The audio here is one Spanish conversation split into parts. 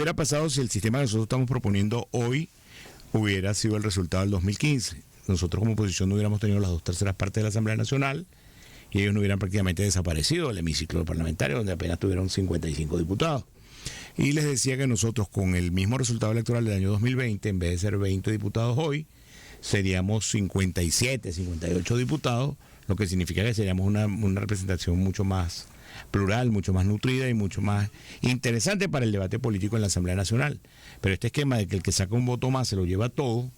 hubiera pasado si el sistema que nosotros estamos proponiendo hoy hubiera sido el resultado del 2015? Nosotros como oposición no hubiéramos tenido las 2/3 partes de la Asamblea Nacional y ellos no hubieran prácticamente desaparecido del hemiciclo parlamentario, donde apenas tuvieron 55 diputados. Y les decía que nosotros, con el mismo resultado electoral del año 2020, en vez de ser 20 diputados hoy, seríamos 57, 58 diputados, lo que significa que seríamos una representación mucho más plural, mucho más nutrida y mucho más interesante para el debate político en la Asamblea Nacional. Pero este esquema de que el que saca un voto más se lo lleva todo,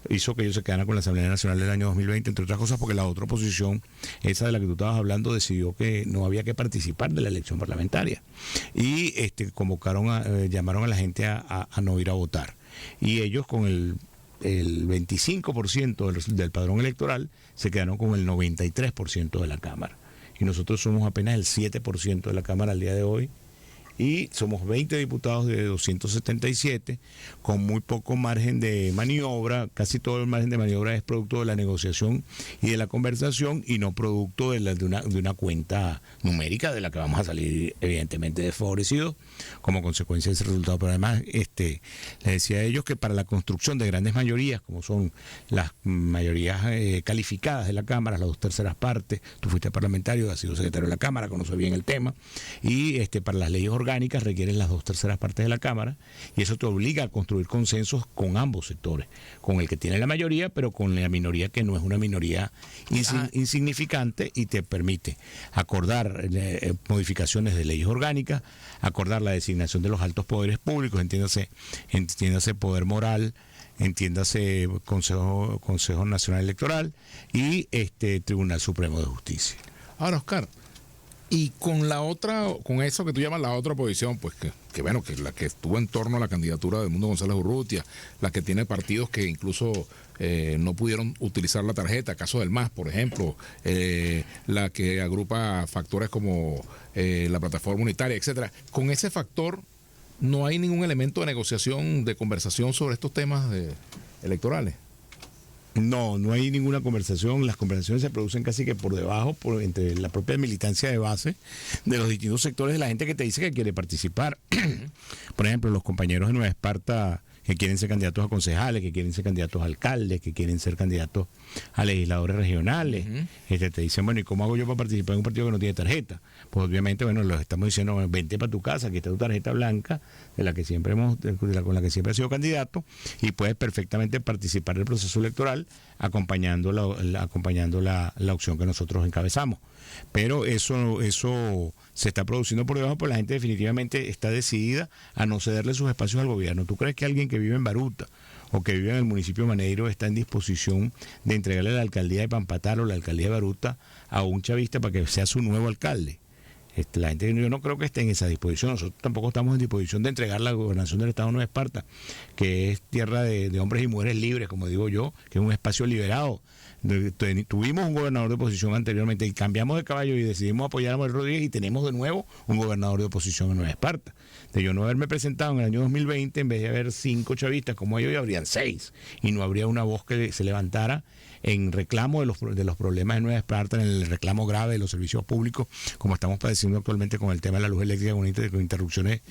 hizo que ellos se quedaran con la Asamblea Nacional del año 2020, entre otras cosas porque la otra oposición, esa de la que tú estabas hablando, decidió que no había que participar de la elección parlamentaria. Y llamaron a la gente a no ir a votar. Y ellos con el 25% del padrón electoral se quedaron con el 93% de la Cámara. Y nosotros somos apenas el 7% de la Cámara al día de hoy. Y somos 20 diputados de 277, con muy poco margen de maniobra. Casi todo el margen de maniobra es producto de la negociación y de la conversación, y no producto de una cuenta numérica de la que vamos a salir evidentemente desfavorecidos como consecuencia de ese resultado. Pero además, les decía a ellos que para la construcción de grandes mayorías, como son las mayorías calificadas de la Cámara, las 2/3 partes, tú fuiste parlamentario, has sido secretario de la Cámara, conoces bien el tema, y para las leyes orgánicas requieren las 2/3 partes de la Cámara, y eso te obliga a construir consensos con ambos sectores, con el que tiene la mayoría, pero con la minoría que no es una minoría insignificante, y te permite acordar modificaciones de leyes orgánicas, acordar la designación de los altos poderes públicos, entiéndase poder moral, entiéndase Consejo Nacional Electoral y Tribunal Supremo de Justicia. Ahora, Oscar, y con eso que tú llamas la otra oposición, pues que la que estuvo en torno a la candidatura de Edmundo González Urrutia, la que tiene partidos que incluso no pudieron utilizar la tarjeta, caso del MAS, por ejemplo, la que agrupa factores como la plataforma unitaria, etcétera. Con ese factor no hay ningún elemento de negociación, de conversación sobre estos temas electorales. No hay ninguna conversación. Las conversaciones se producen casi que por debajo, entre la propia militancia de base de los distintos sectores de la gente que te dice que quiere participar. Por ejemplo, los compañeros de Nueva Esparta que quieren ser candidatos a concejales, que quieren ser candidatos a alcaldes, que quieren ser candidatos a legisladores regionales. Te dicen, bueno, ¿y cómo hago yo para participar en un partido que no tiene tarjeta? Pues obviamente, los estamos diciendo, bueno, vente para tu casa, aquí está tu tarjeta blanca, con la que siempre has sido candidato, y puedes perfectamente participar del proceso electoral acompañando la opción que nosotros encabezamos. Pero eso se está produciendo por debajo, porque la gente definitivamente está decidida a no cederle sus espacios al gobierno. ¿Tú crees que alguien que vive en Baruta o que vive en el municipio de Maneiro está en disposición de entregarle la alcaldía de Pampatar o la alcaldía de Baruta a un chavista para que sea su nuevo alcalde? La gente, yo no creo que esté en esa disposición. Nosotros tampoco estamos en disposición de entregar la gobernación del Estado de Nueva Esparta, que es tierra de hombres y mujeres libres, como digo yo, que es un espacio liberado. Tuvimos un gobernador de oposición anteriormente y cambiamos de caballo y decidimos apoyar a Manuel Rodríguez, y tenemos de nuevo un gobernador de oposición en Nueva Esparta. De yo no haberme presentado en el año 2020, en vez de haber 5 chavistas como ellos, habrían 6, y no habría una voz que se levantara en reclamo de los problemas de Nueva Esparta, en el reclamo grave de los servicios públicos, como estamos padeciendo actualmente con el tema de la luz eléctrica, con interrupciones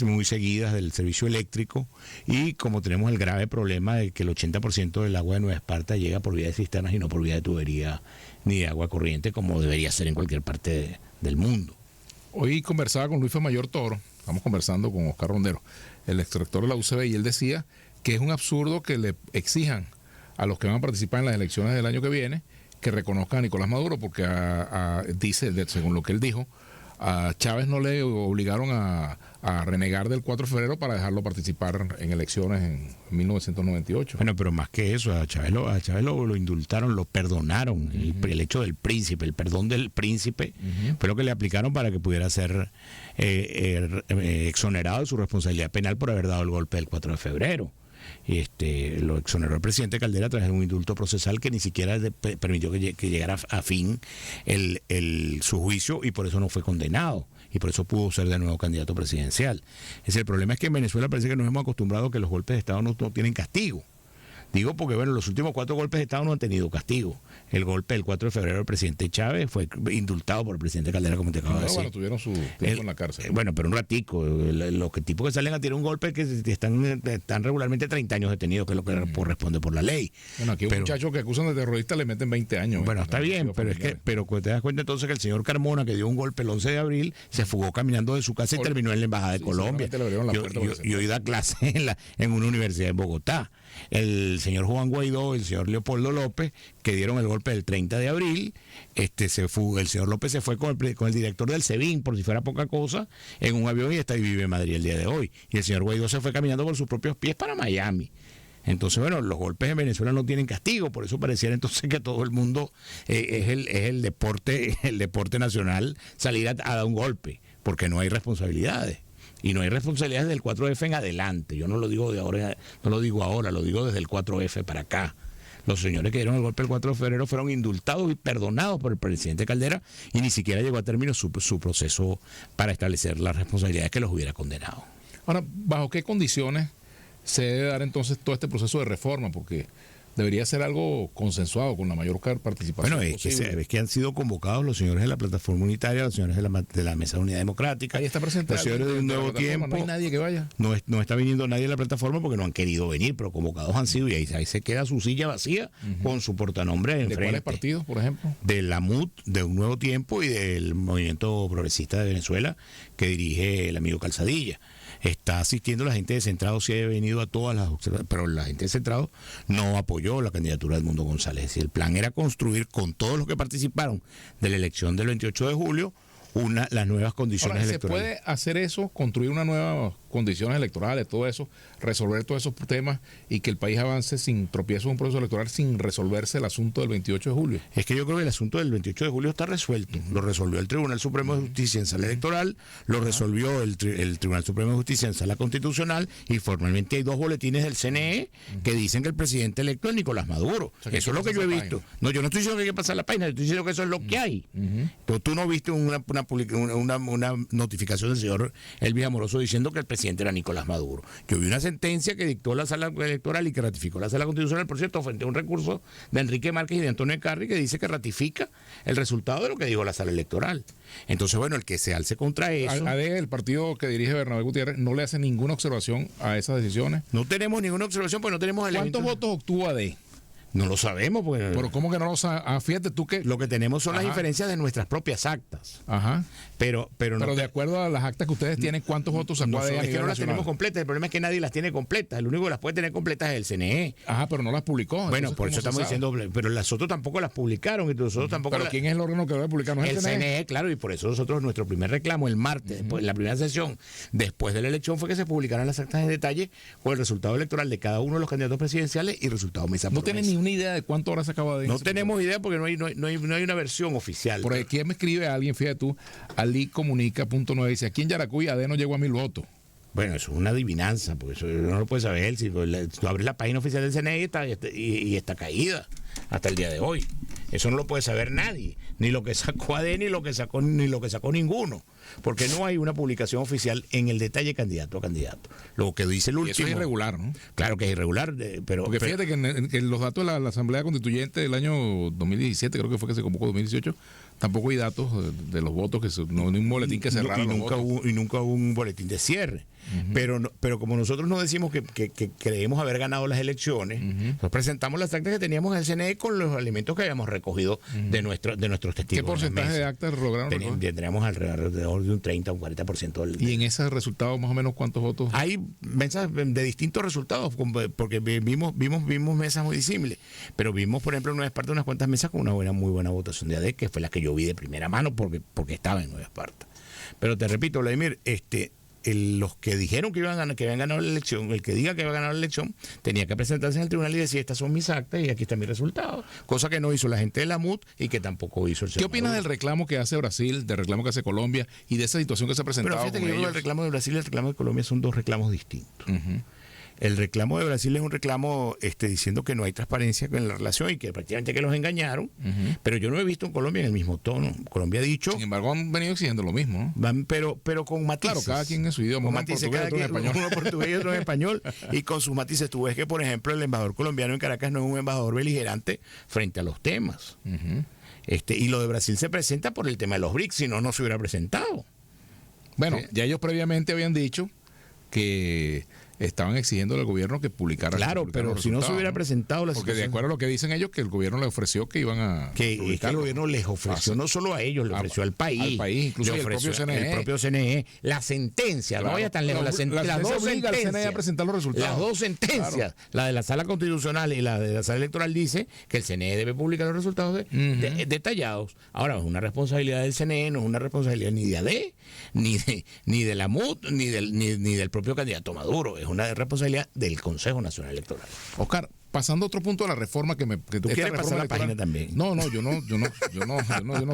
muy seguidas del servicio eléctrico, y como tenemos el grave problema de que el 80% del agua de Nueva Esparta llega por vía de cisternas y no por vía de tubería ni de agua corriente, como debería ser en cualquier parte del mundo. Hoy conversaba con Luis Famayor Toro, estamos conversando con Oscar Rondero, el exrector de la UCB, y él decía que es un absurdo que le exijan a los que van a participar en las elecciones del año que viene que reconozcan a Nicolás Maduro, porque dice, según lo que él dijo, a Chávez no le obligaron a renegar del 4 de febrero para dejarlo participar en elecciones en 1998. Bueno, pero más que eso, a Chávez lo indultaron, lo perdonaron. El hecho del príncipe, el perdón del príncipe, fue lo que le aplicaron para que pudiera ser exonerado de su responsabilidad penal por haber dado el golpe del 4 de febrero. Lo exoneró el presidente Caldera a través de un indulto procesal que ni siquiera permitió que llegara a fin su juicio, y por eso no fue condenado, y por eso pudo ser de nuevo candidato presidencial. El problema es que en Venezuela parece que nos hemos acostumbrado a que los golpes de Estado no tienen castigo. Digo porque, bueno, los últimos 4 golpes de Estado no han tenido castigo. El golpe del 4 de febrero del presidente Chávez fue indultado por el presidente Caldera, como te acabo de decir. Bueno, tuvieron su tiempo en la cárcel. Bueno, pero un ratico. Los tipos que salen a tirar un golpe que están regularmente 30 años detenidos, que es lo que corresponde por la ley. Bueno, aquí un muchacho que acusan de terrorista le meten 20 años. Bueno, está bien, pero te das cuenta entonces que el señor Carmona, que dio un golpe el 11 de abril, se fugó caminando de su casa y terminó en la Embajada de Colombia. Y hoy da clase en una universidad en Bogotá. El señor Juan Guaidó, el señor Leopoldo López, que dieron el golpe del 30 de abril, el señor López se fue con el director del SEBIN, por si fuera poca cosa, en un avión y vive en Madrid el día de hoy. Y el señor Guaidó se fue caminando por sus propios pies para Miami. Entonces, bueno, los golpes en Venezuela no tienen castigo, por eso pareciera entonces que todo el mundo es el deporte nacional salir a dar un golpe, porque no hay responsabilidades. Y no hay responsabilidades del 4F en adelante. Yo no lo digo ahora, lo digo desde el 4F para acá. Los señores que dieron el golpe el 4 de febrero fueron indultados y perdonados por el presidente Caldera y ni siquiera llegó a término su proceso para establecer las responsabilidades que los hubiera condenado. Ahora, ¿bajo qué condiciones se debe dar entonces todo este proceso de reforma? Porque debería ser algo consensuado con la mayor participación. Bueno, es que han sido convocados los señores de la Plataforma Unitaria, los señores de la Mesa de Unidad Democrática. Ahí está presente. Los señores de Un Nuevo Tiempo. No hay nadie que vaya. No está viniendo nadie de la plataforma porque no han querido venir, pero convocados han sido y ahí se queda su silla vacía con su portanombre enfrente. ¿De cuáles partidos, por ejemplo? De la MUT, de Un Nuevo Tiempo y del Movimiento Progresista de Venezuela que dirige el amigo Calzadilla. Está asistiendo la gente de Centrado, sí ha venido a todas las observaciones, pero la gente de Centrado no apoyó la candidatura de Edmundo González. Es decir, el plan era construir con todos los que participaron de la elección del 28 de julio las nuevas condiciones electorales. ¿Se puede hacer eso, construir unas nuevas condiciones electorales, todo eso, resolver todos esos temas y que el país avance sin tropiezos en un proceso electoral, sin resolverse el asunto del 28 de julio? Es que yo creo que el asunto del 28 de julio está resuelto. Lo resolvió el Tribunal Supremo de Justicia en sala electoral, lo resolvió el Tribunal Supremo de Justicia en sala constitucional y formalmente hay 2 boletines del CNE que dicen que el presidente electo es Nicolás Maduro. O sea, eso es lo que yo he visto. Página. No, yo no estoy diciendo que hay que pasar la página, yo estoy diciendo que eso es lo que hay. Pero tú no viste una notificación del señor Elvis Amoroso diciendo que el presidente era Nicolás Maduro. Yo vi una sentencia que dictó la sala electoral y que ratificó la sala constitucional, por cierto, frente a un recurso de Enrique Márquez y de Antonio Carri que dice que ratifica el resultado de lo que dijo la sala electoral. Entonces, bueno, el que se alce contra eso... El partido que dirige Bernabé Gutiérrez no le hace ninguna observación a esas decisiones. No tenemos ninguna observación porque no tenemos elementos. ¿Cuántos votos obtuvo AD? No lo sabemos. Porque pero ¿cómo que no lo sabemos? Fíjate tú que... Lo que tenemos son las inferencias de nuestras propias actas. Ajá. Pero de acuerdo a las actas que ustedes tienen, ¿cuántos votos sacó AD? Es que no las tenemos completas. El problema es que nadie las tiene completas. El único que las puede tener completas es el CNE. Ajá, pero no las publicó. Bueno, por eso estamos diciendo... Pero las otras tampoco las publicaron. Y nosotros tampoco ¿Pero quién es el órgano que debe publicar? ¿No es el CNE? Claro, y por eso nosotros, nuestro primer reclamo el martes, después, la primera sesión, después de la elección, fue que se publicaran las actas en detalle con el resultado electoral de cada uno de los candidatos presidenciales y resultado mesa por mesa. No tienen ni una idea de cuánto ahora se acaba de... No tenemos idea porque no hay una versión oficial. Por aquí me escribe alguien, fíjate tú, alicomunica.9, dice, aquí en Yaracuy AD no llegó a 1000 votos. Bueno, eso es una adivinanza, porque eso no lo puede saber. Si tú abres la página oficial del CNE y está caída hasta el día de hoy. Eso no lo puede saber nadie, ni lo que sacó AD, ni lo que sacó ninguno, porque no hay una publicación oficial en el detalle candidato a candidato. Lo que dice el último. Y eso es irregular, ¿no? Claro que es irregular, pero... Porque fíjate que en los datos de la Asamblea Constituyente del año 2017, creo que fue que se convocó 2018, tampoco hay datos de los votos, no hay un boletín que cerrara los votos. Y nunca hubo un boletín de cierre. Pero como nosotros no decimos que creemos haber ganado las elecciones, nos presentamos las actas que teníamos en el CNE con los elementos que habíamos recogido de nuestros testigos. ¿Qué porcentaje de actas lograron? Tendríamos alrededor de un 30 o un 40%. ¿Y en ese resultado más o menos cuántos votos? Hay mesas de distintos resultados, porque vimos mesas muy disímiles, pero vimos, por ejemplo, en Nueva Esparta unas cuantas mesas con una muy buena votación de AD, que fue la que yo vi de primera mano porque estaba en Nueva Esparta. Pero te repito, Vladimir, los que dijeron que habían ganado la elección, el que diga que iba a ganar la elección, tenía que presentarse en el tribunal y decir, estas son mis actas y aquí está mi resultado. Cosa que no hizo la gente de la MUT y que tampoco hizo el señor. ¿Qué opinas del reclamo que hace Brasil, del reclamo que hace Colombia y de esa situación que se ha presentado? Pero fíjate que yo creo que el reclamo de Brasil y el reclamo de Colombia son 2 reclamos distintos. El reclamo de Brasil es un reclamo diciendo que no hay transparencia en la relación y que prácticamente que los engañaron, pero yo no he visto en Colombia en el mismo tono. Colombia ha dicho... Sin embargo, han venido exigiendo lo mismo, ¿no? Pero con matices. Claro, cada quien en su idioma. Con matices, uno portugués y otro en español, y con sus matices. Tú ves que, por ejemplo, el embajador colombiano en Caracas no es un embajador beligerante frente a los temas. Y lo de Brasil se presenta por el tema de los BRICS, si no, no se hubiera presentado. Bueno, ya ellos previamente habían dicho que estaban exigiendo al gobierno que publicara. Claro, pero si no se hubiera presentado la porque situación, de acuerdo a lo que dicen ellos, que el gobierno les ofreció que iban a que el gobierno les ofreció, no solo a ellos, le ofreció al país. Incluso el propio CNE. El propio CNE. La sentencia, claro, no vaya tan lejos. Las dos sentencias. A presentar los resultados. Las dos sentencias, claro. La de la Sala Constitucional y la de la Sala Electoral, dice que el CNE debe publicar los resultados detallados. Ahora, es una responsabilidad del CNE, no es una responsabilidad ni de AD, ni de la MUD, ni del propio candidato Maduro. Es una responsabilidad del Consejo Nacional Electoral. Oscar, pasando a otro punto de la reforma que tú quieres pasar la página también. No, yo no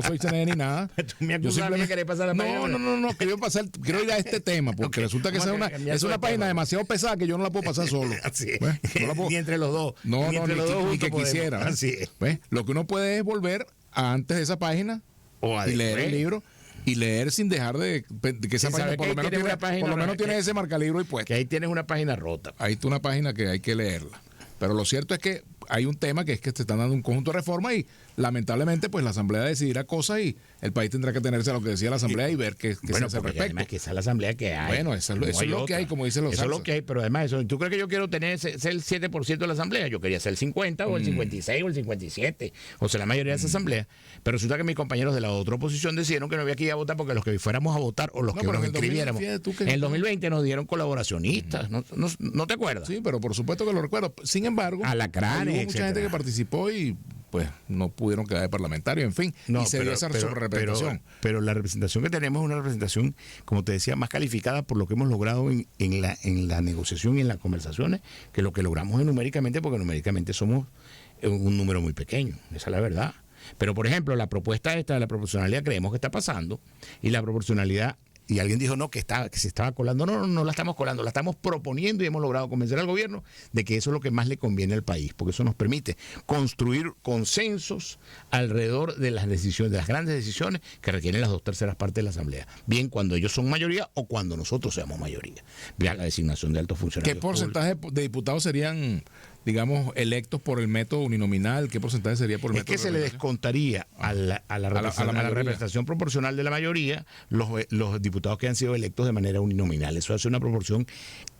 soy CNE ni nada. Tú me acusas de querer pasar la página. No, quiero ir a este tema, porque resulta que es una página demasiado pesada que yo no la puedo pasar solo. Así es. No la puedo. Ni entre los dos. Ni que quisiera. Así es. Lo que uno puede es volver a antes de esa página y leer el libro. Y leer sin dejar de que esa página por lo menos tiene ese marcalibro y puesto. Que ahí tienes una página rota. Ahí está una página que hay que leerla. Pero lo cierto es que hay un tema que es que se están dando un conjunto de reformas y lamentablemente pues la Asamblea decidirá cosas y el país tendrá que tenerse a lo que decía la Asamblea y ver qué se hace al respecto. Además que esa es la Asamblea que hay. Bueno, eso es lo que hay, como dicen los Eso es lo que hay, pero además ¿tú crees que yo quiero ser el 7% de la Asamblea? Yo quería ser el 50 o el 56 o el 57, o sea, la mayoría de esa Asamblea. Pero resulta que mis compañeros de la otra oposición decidieron que no había que ir a votar porque los que fuéramos a votar o los que nos inscribiéramos. En el 2020 nos dieron colaboracionistas, ¿no te acuerdas? Sí, pero por supuesto que lo recuerdo. Sin embargo, hubo mucha gente que participó y pues no pudieron quedar de parlamentario, en fin, y se dio esa representación. Pero la representación que tenemos es una representación, como te decía, más calificada por lo que hemos logrado en la negociación y en las conversaciones que lo que logramos numéricamente, porque numéricamente somos un número muy pequeño, esa es la verdad. Pero, por ejemplo, la propuesta esta de la proporcionalidad creemos que está pasando, y la proporcionalidad, y alguien dijo que se estaba colando. No la estamos colando, la estamos proponiendo y hemos logrado convencer al gobierno de que eso es lo que más le conviene al país, porque eso nos permite construir consensos alrededor de las decisiones, de las grandes decisiones que requieren las 2/3 partes de la Asamblea. Bien cuando ellos son mayoría o cuando nosotros seamos mayoría. Vean la designación de altos funcionarios. ¿Qué porcentaje de diputados serían, digamos, electos por el método uninominal? ¿Qué porcentaje sería por el método? Es que se le descontaría a la representación proporcional de la mayoría los diputados que han sido electos de manera uninominal. Eso hace una proporción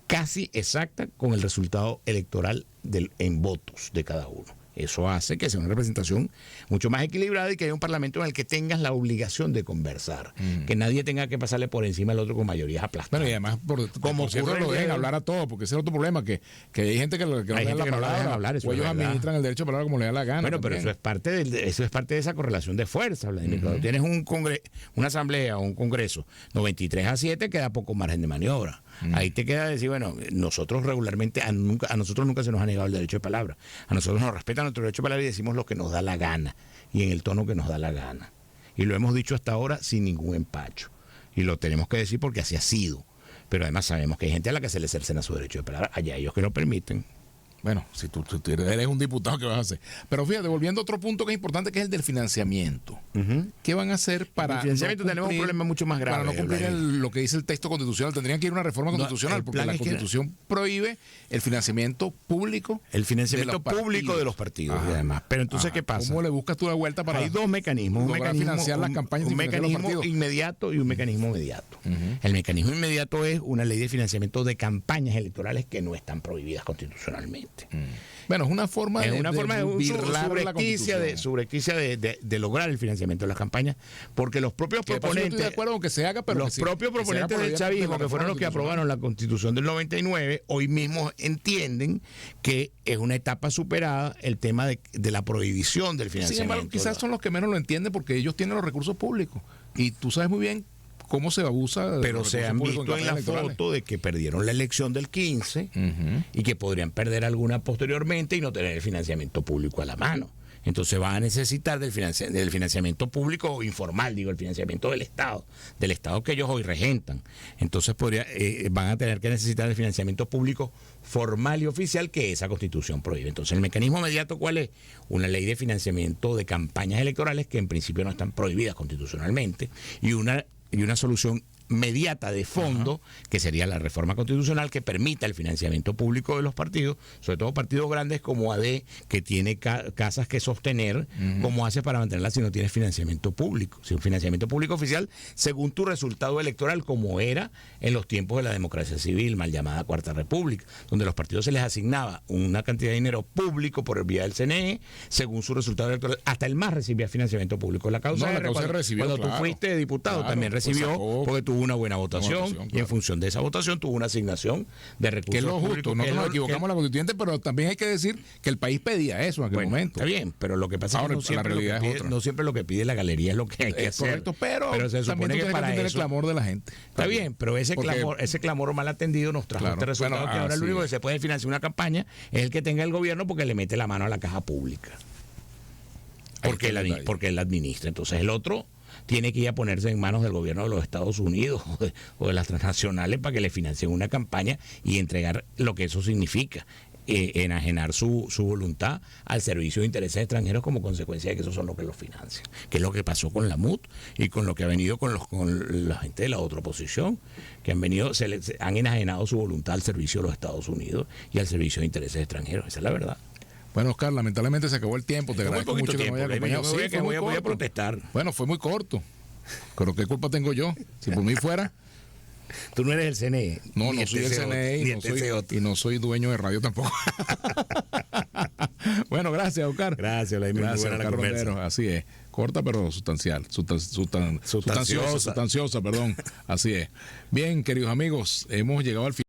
casi exacta con el resultado electoral en votos de cada uno. Eso hace que sea una representación mucho más equilibrada y que haya un parlamento en el que tengas la obligación de conversar. Que nadie tenga que pasarle por encima al otro con mayorías aplastantes. Bueno, y además, por cierto, lo dejen hablar a todos, porque ese es otro problema, que hay gente que no deja la palabra, o ellos administran el derecho a palabra como le da la gana. Bueno, pero eso es parte de esa correlación de fuerza, Vladimir. Cuando tienes una asamblea o un congreso 93-7, queda poco margen de maniobra. Ahí te queda decir, bueno, nosotros regularmente, a nosotros nunca se nos ha negado el derecho de palabra. A nosotros nos respetan nuestro derecho de palabra y decimos lo que nos da la gana y en el tono que nos da la gana. Y lo hemos dicho hasta ahora sin ningún empacho. Y lo tenemos que decir porque así ha sido. Pero además sabemos que hay gente a la que se le cercena su derecho de palabra. Allá ellos que lo permiten. Bueno, si tú eres un diputado, ¿qué vas a hacer? Pero fíjate, volviendo a otro punto que es importante, que es el del financiamiento. ¿Qué van a hacer para el financiamiento? Tenemos un problema mucho más grave. Para no cumplir lo que dice el texto constitucional. Tendrían que ir a una reforma constitucional, porque la Constitución prohíbe el financiamiento público. El financiamiento público de los partidos, y además. Pero entonces, ¿qué pasa? ¿Cómo le buscas tú la vuelta para...? Hay dos mecanismos. Un mecanismo financiar las campañas, un mecanismo inmediato y un mecanismo inmediato. El mecanismo inmediato es una ley de financiamiento de campañas electorales que no están prohibidas constitucionalmente. Bueno, es una forma de subrepticia de lograr el financiamiento de las campañas, porque los propios proponentes, estoy de acuerdo que se haga, pero los propios proponentes del chavismo, que fueron los que aprobaron la Constitución del 99, hoy mismo entienden que es una etapa superada el tema de la prohibición del financiamiento. Sin embargo, quizás son los que menos lo entienden porque ellos tienen los recursos públicos y tú sabes muy bien cómo se abusa. Pero se han visto en la foto de que perdieron la elección del 15 y que podrían perder alguna posteriormente y no tener el financiamiento público a la mano. Entonces van a necesitar del financiamiento público o informal, digo, el financiamiento del Estado que ellos hoy regentan. Entonces van a tener que necesitar el financiamiento público formal y oficial que esa Constitución prohíbe. Entonces el mecanismo inmediato, ¿cuál es? Una ley de financiamiento de campañas electorales que en principio no están prohibidas constitucionalmente y una solución mediata de fondo, que sería la reforma constitucional que permita el financiamiento público de los partidos, sobre todo partidos grandes como AD, que tiene casas que sostener, ¿cómo hace para mantenerla si no tienes financiamiento público? Si un financiamiento público oficial, según tu resultado electoral, como era en los tiempos de la democracia civil, mal llamada Cuarta República, donde los partidos se les asignaba una cantidad de dinero público por vía del CNE, según su resultado electoral, hasta el MAS recibía financiamiento público. La causa recibió, cuando tú fuiste diputado, también recibió, porque tuvo una buena votación, y en función de esa votación tuvo una asignación de recursos. Que es lo justo, no nos equivocamos en la constituyente, pero también hay que decir que el país pedía eso en aquel momento. Está bien, pero lo que pasa es que no siempre lo que pide la galería es lo que hay que hacer. Correcto, pero se supone que para eso el clamor de la gente. Está bien, pero ese clamor mal atendido nos trajo este resultado, que ahora el único que se puede financiar una campaña es el que tenga el gobierno porque le mete la mano a la caja pública. Porque él administra. Entonces el otro tiene que ir a ponerse en manos del gobierno de los Estados Unidos o de las transnacionales para que le financien una campaña y entregar lo que eso significa, enajenar su voluntad al servicio de intereses extranjeros como consecuencia de que esos son los que los financian, que es lo que pasó con la MUT y con lo que ha venido con la gente de la otra oposición, que han enajenado su voluntad al servicio de los Estados Unidos y al servicio de intereses extranjeros. Esa es la verdad. Bueno, Oscar, lamentablemente se acabó el tiempo. Te agradezco mucho que me haya acompañado. Voy a protestar. Bueno, fue muy corto. Pero ¿qué culpa tengo yo? Si por mí fuera. Tú no eres el CNE. No soy el CNE y no soy dueño de radio tampoco. Bueno, gracias, Oscar. Gracias, Oscar Romero. Así es. Corta pero sustancial. Sustanciosa, perdón. Así es. Bien, queridos amigos, hemos llegado al final.